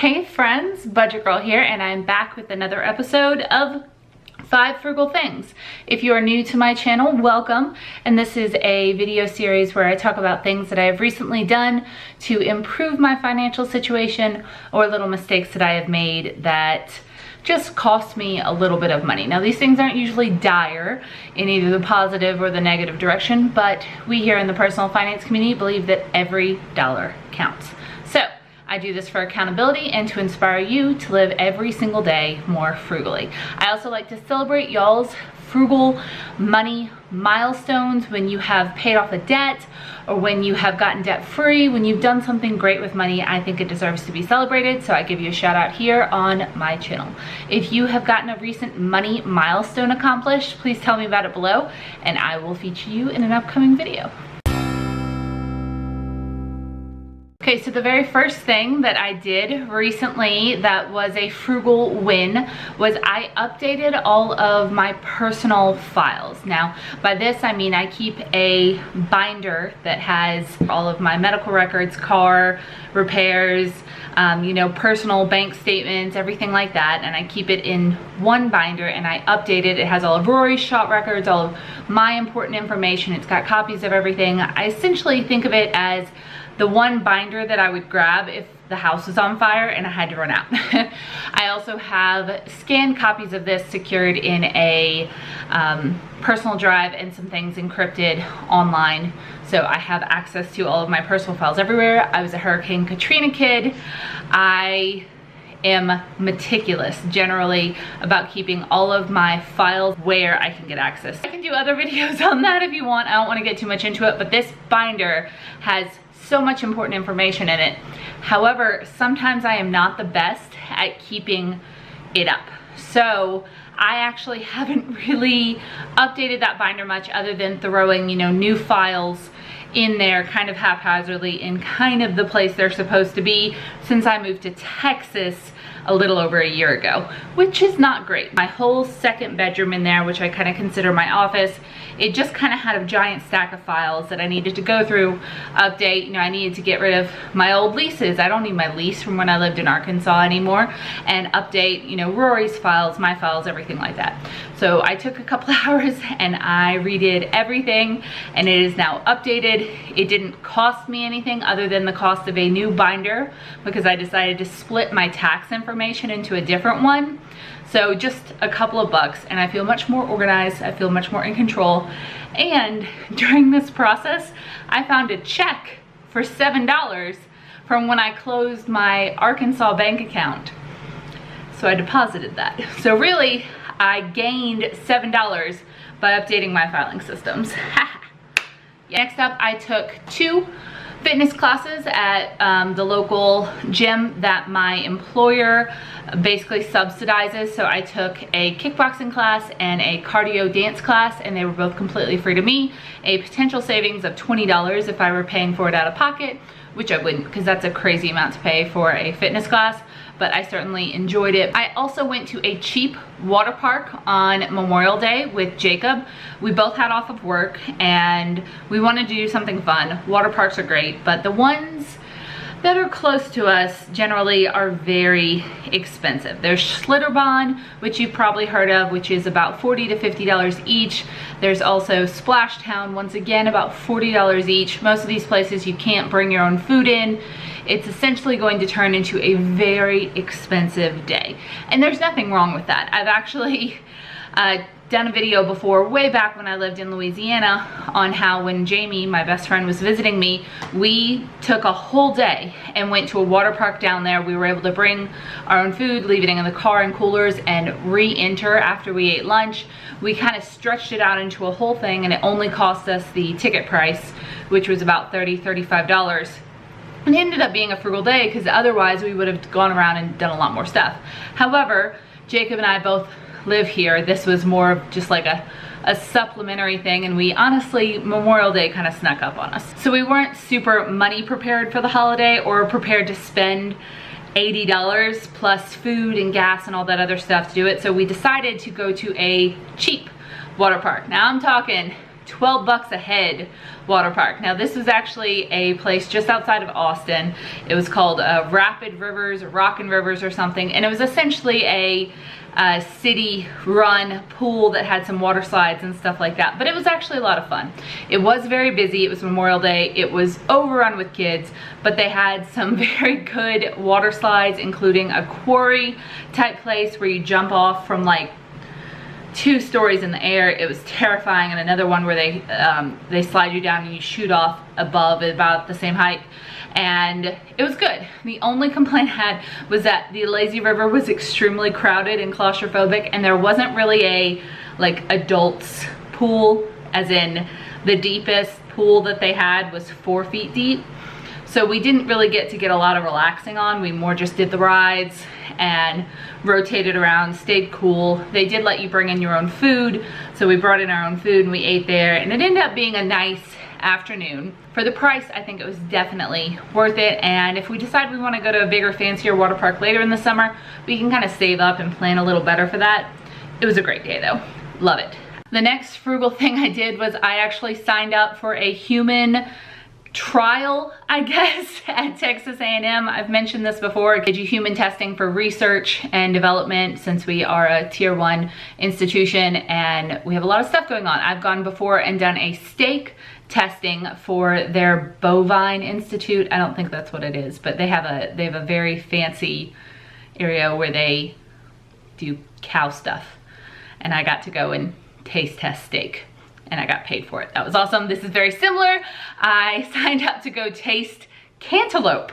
Hey friends, Budget Girl here, and I'm back with another episode of 5 Frugal Things. If you are new to my channel, welcome. And this is a video series where I talk about things that I have recently done to improve my financial situation or little mistakes that I have made that just cost me a little bit of money. Now, these things aren't usually dire in either the positive or the negative direction, but we here in the personal finance community believe that every dollar counts. So I do this for accountability and to inspire you to live every single day more frugally. I also like to celebrate y'all's frugal money milestones, when you have paid off a debt or when you have gotten debt free, when you've done something great with money. I think it deserves to be celebrated, so I give you a shout out here on my channel. If you have gotten a recent money milestone accomplished, please tell me about it below and I will feature you in an upcoming video. Okay, so the very first thing that I did recently that was a frugal win was I updated all of my personal files. Now, by this I mean I keep a binder that has all of my medical records, car repairs, personal bank statements, everything like that, and I keep it in one binder and I update it. It has all of Rory's shop records, all of my important information. It's got copies of everything. I essentially think of it as the one binder that I would grab if the house was on fire and I had to run out. I also have scanned copies of this secured in a personal drive and some things encrypted online. So I have access to all of my personal files everywhere. I was a Hurricane Katrina kid. I am meticulous generally about keeping all of my files where I can get access. I can do other videos on that if you want. I don't want to get too much into it, but this binder has so much important information in it. However, sometimes I am not the best at keeping it up. So I actually haven't really updated that binder much other than throwing, new files in there kind of haphazardly in kind of the place they're supposed to be since I moved to Texas a little over a year ago, which is not great. My whole second bedroom in there, which I kind of consider my office, it just kind of had a giant stack of files that I needed to go through, update. I needed to get rid of my old leases. I don't need my lease from when I lived in Arkansas anymore, and update, Rory's files, my files, everything like that. So I took a couple hours and I redid everything and it is now updated. It didn't cost me anything other than the cost of a new binder because I decided to split my tax information into a different one. So just a couple of bucks and I feel much more organized. I feel much more in control. And during this process, I found a check for $7 from when I closed my Arkansas bank account. So I deposited that. So really, I gained $7 by updating my filing systems. Next up, I took 2 fitness classes at the local gym that my employer basically subsidizes. So I took a kickboxing class and a cardio dance class, and they were both completely free to me. A potential savings of $20 if I were paying for it out of pocket, which I wouldn't because that's a crazy amount to pay for a fitness class, but I certainly enjoyed it. I also went to a cheap water park on Memorial Day with Jacob. We both had off of work and we wanted to do something fun. Water parks are great, but the ones that are close to us generally are very expensive. There's Schlitterbahn, which you've probably heard of, which is about $40 to $50 each. There's also Splashtown, once again about $40 each. Most of these places you can't bring your own food in. It's essentially going to turn into a very expensive day. And there's nothing wrong with that. I've actually done a video before, way back when I lived in Louisiana, on how when Jamie, my best friend, was visiting me, we took a whole day and went to a water park down there. We were able to bring our own food, leave it in the car and coolers, and re-enter after we ate lunch. We kind of stretched it out into a whole thing, and it only cost us the ticket price, which was about $30, $35. And it ended up being a frugal day because otherwise we would have gone around and done a lot more stuff. However, Jacob and I both live here. This was more of just like a supplementary thing, and we honestly, Memorial Day kind of snuck up on us. So we weren't super money prepared for the holiday or prepared to spend $80 plus food and gas and all that other stuff to do it. So we decided to go to a cheap water park. Now I'm talking 12 bucks a head water park. Now this was actually a place just outside of Austin. It was called Rapid Rivers or Rockin' Rivers or something, and it was essentially a city run pool that had some water slides and stuff like that, but it was actually a lot of fun. It was very busy. It was Memorial Day. It was overrun with kids, but they had some very good water slides, including a quarry type place where you jump off from like 2 stories in the air. It was terrifying. And another one where they slide you down and you shoot off above at about the same height, and it was good. The only complaint I had was that the lazy river was extremely crowded and claustrophobic, and there wasn't really a like adults pool, as in the deepest pool that they had was 4 feet deep. So we didn't really get to get a lot of relaxing on. We more just did the rides and rotated around, stayed cool. They did let you bring in your own food, so we brought in our own food and we ate there, and it ended up being a nice afternoon. For the price, I think it was definitely worth it, and if we decide we want to go to a bigger, fancier water park later in the summer, we can kind of save up and plan a little better for that. It was a great day though. Love it. The next frugal thing I did was I actually signed up for a human trial, I guess, at Texas A&M. I've mentioned this before. They do human testing for research and development since we are a tier 1 institution and we have a lot of stuff going on. I've gone before and done a steak testing for their bovine institute. I don't think that's what it is, but they have a very fancy area where they do cow stuff, and I got to go and taste test steak, and I got paid for it. That was awesome. This is very similar. I signed up to go taste cantaloupe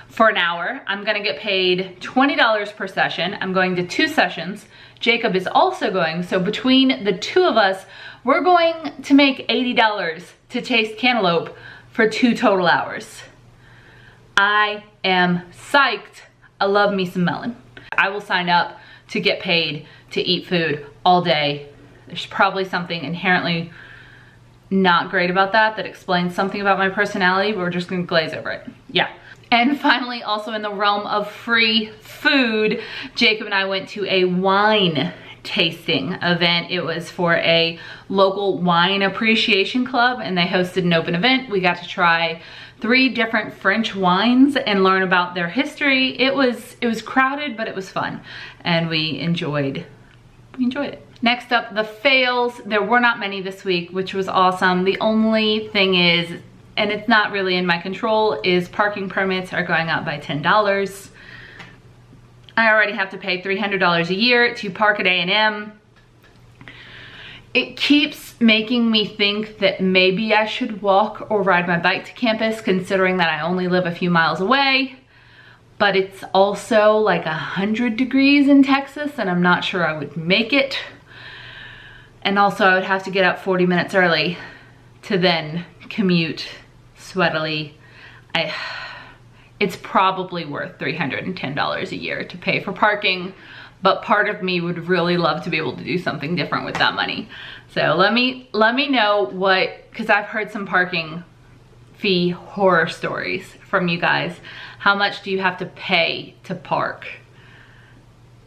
for an hour. I'm gonna get paid $20 per session. I'm going to 2 sessions. Jacob is also going, so between the 2 of us, we're going to make $80 to taste cantaloupe for 2 total hours. I am psyched. I love me some melon. I will sign up to get paid to eat food all day. There's probably something inherently not great about that explains something about my personality, but we're just gonna glaze over it. Yeah. And finally, also in the realm of free food, Jacob and I went to a wine tasting event. It was for a local wine appreciation club, and they hosted an open event. We got to try 3 different French wines and learn about their history. It was crowded, but it was fun, and we enjoyed it. Next up, the fails. There were not many this week, which was awesome. The only thing is, and it's not really in my control, is parking permits are going up by $10. I already have to pay $300 a year to park at A&M. It keeps making me think that maybe I should walk or ride my bike to campus, considering that I only live a few miles away. But it's also like 100 degrees in Texas, and I'm not sure I would make it. And also I would have to get up 40 minutes early to then commute sweatily. It's probably worth $310 a year to pay for parking, but part of me would really love to be able to do something different with that money. So let me know what, because I've heard some parking fee horror stories from you guys. How much do you have to pay to park?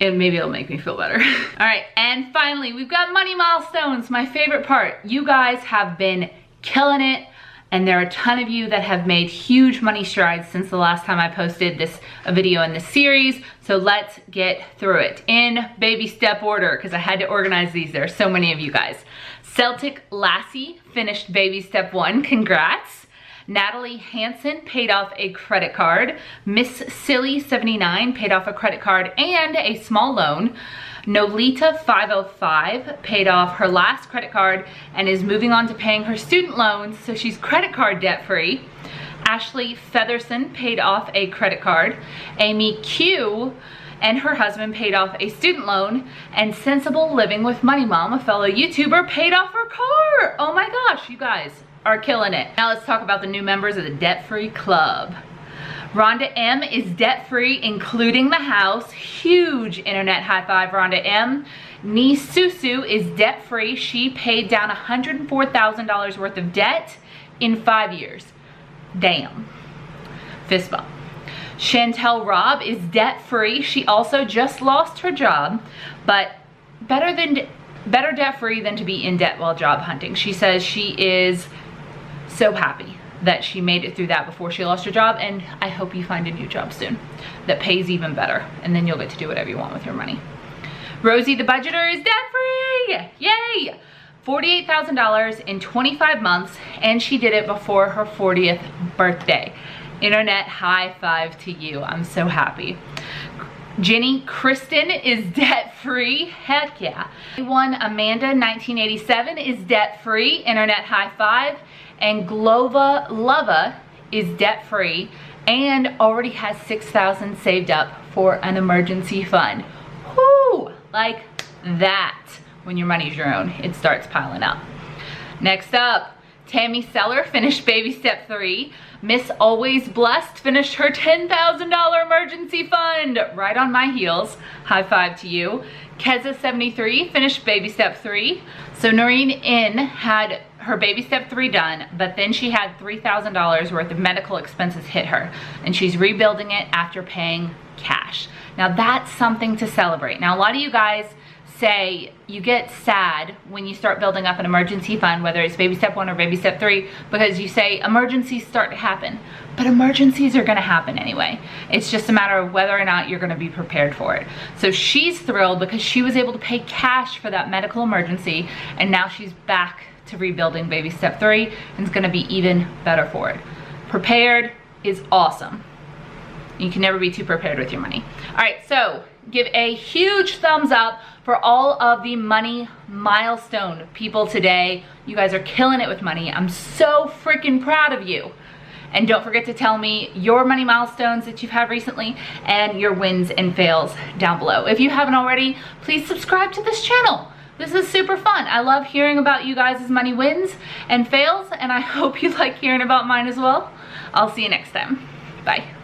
And maybe it'll make me feel better. All right, and finally, we've got money milestones, my favorite part. You guys have been killing it, and there are a ton of you that have made huge money strides since the last time I posted a video in this series. So let's get through it in baby step order, because I had to organize these. There are so many of you guys. Celtic Lassie finished baby step 1, congrats. Natalie Hansen paid off a credit card. Miss Silly 79 paid off a credit card and a small loan. Nolita 505 paid off her last credit card and is moving on to paying her student loans, so she's credit card debt free. Ashley Featherson paid off a credit card. Amy Q and her husband paid off a student loan, and Sensible Living with Money Mom, a fellow YouTuber, paid off her car. Oh my gosh, you guys are killing it. Now let's talk about the new members of the debt-free club. Rhonda M is debt-free, including the house. Huge internet high five, Rhonda M. Niece Susu is debt-free. She paid down $104,000 worth of debt in 5 years. Damn. Fist bump. Chantel Robb is debt-free. She also just lost her job, but better than better debt-free than to be in debt while job hunting. She says she is so happy that she made it through that before she lost her job, and I hope you find a new job soon that pays even better, and then you'll get to do whatever you want with your money. Rosie the budgeter is debt-free, yay! $48,000 in 25 months, and she did it before her 40th birthday. Internet high five to you, I'm so happy. Jenny Kristen is debt-free, heck yeah. One Amanda 1987 is debt-free, internet high five. And Glova Lova is debt-free and already has $6,000 saved up for an emergency fund. Whoo, like that. When your money's your own, it starts piling up. Next up, Tammy Seller finished baby step 3. Miss Always Blessed finished her $10,000 emergency fund. Right on my heels. High five to you. Keza 73 finished baby step 3. So Noreen In had her baby step 3 done, but then she had $3,000 worth of medical expenses hit her, and she's rebuilding it after paying cash. Now that's something to celebrate. Now a lot of you guys say you get sad when you start building up an emergency fund, whether it's baby step 1 or baby step 3, because you say emergencies start to happen. But emergencies are gonna happen anyway. It's just a matter of whether or not you're gonna be prepared for it. So she's thrilled because she was able to pay cash for that medical emergency, and now she's back to rebuilding baby step 3, and it's gonna be even better for it. Prepared is awesome. You can never be too prepared with your money. All right, so give a huge thumbs up for all of the money milestone people today. You guys are killing it with money. I'm so freaking proud of you. And don't forget to tell me your money milestones that you've had recently and your wins and fails down below. If you haven't already, please subscribe to this channel. This is super fun. I love hearing about you guys' money wins and fails, and I hope you like hearing about mine as well. I'll see you next time. Bye.